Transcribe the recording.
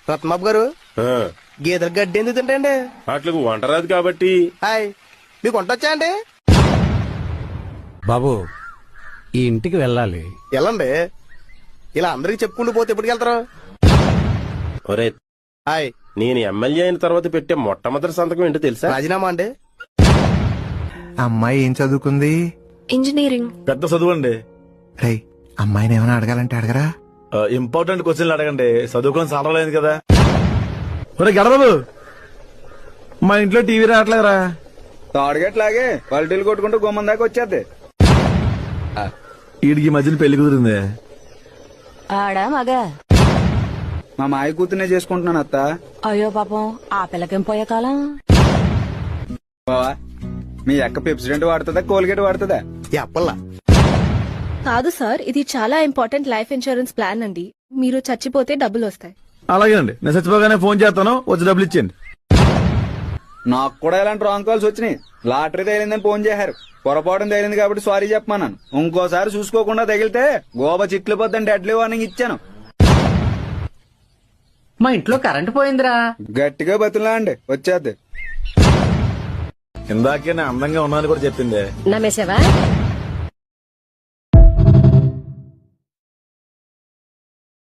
రత్నబాబు గారు ఆ, గేదెలు గడ్డి ఎందుకు తింటాయండి? వాటికి వంట రాదు కాబట్టి. హాయ్, మీకు వంట వచ్చా అండి? బాబు ఈ ఇంటికి వెళ్ళాలి. వెళ్ళండి. ఇలా అందరికి చెప్పుకుంటూ పోతే ఎప్పటికి వెళ్తారు? ఒరే, హాయ్, నేను ఎమ్మెల్యే అయిన తర్వాత పెట్టే మొట్టమొదటి సంతకం ఏంటో తెలుసా? రాజీనామా అండి. అమ్మాయి ఏం చదువుకుంది? ఇంజనీరింగ్. పెద్ద చదువు అండి. రై, అమ్మాయిని ఏమైనా అడగాలంటే అడగరా? ఇంపార్టెంట్ క్వశ్చన్లు అడగండి, చదువుకొని సాలలేదు కదా. ఒరే గడబాబు, మా ఇంట్లో టీవీ రావట్లేదురా. తాడుగట్లాగే పల్టీలు కొట్టుకుంటూ గుమ్మం దాకా వచ్చేద్ది. వీడికి ఈ మధ్యన పెళ్లి కుదిరింది. ఆడా మగ? మా మాయ కూతునే చేసుకుంటున్నాను అత్త. అయ్యో పాపం, ఆ పిల్లకేం పోయే కాలం. బావా, మీ అక్క పెప్సిడెంట్ వాడుతుందా కోల్గేట్ వాడుతుందా? ఎప్పల్లా కాదు సార్, ఇది చాలా ఇంపార్టెంట్ లైఫ్ ఇన్సూరెన్స్ ప్లాన్ అండి. మీరు చచ్చిపోతే డబ్బులు వస్తాయి. అలాగేనండి, నేను చచ్చిపోగానే ఫోన్ చేస్తాను, వచ్చి డబ్బులు ఇచ్చేయండి. నాకు కూడా ఇలాంటి రాంగ్ కాల్స్ వచ్చినాయి. లాటరీ తగిలిందని ఫోన్ చేశారు. పొరపాటు తగిలింది కాబట్టి సారీ చెప్పమన్నాను. ఇంకోసారి చూసుకోకుండా తగిలితే గోబ చిట్లు పోద్దని డెడ్లీ వార్నింగ్ ఇచ్చాను. మా ఇంట్లో కరెంటు పోయిందిరా. గట్టిగా బతులా అండి, వచ్చేద్ది. ఇందాకే నేను అందంగా ఉన్నాను కూడా చెప్పింది. నమ్మేసావా?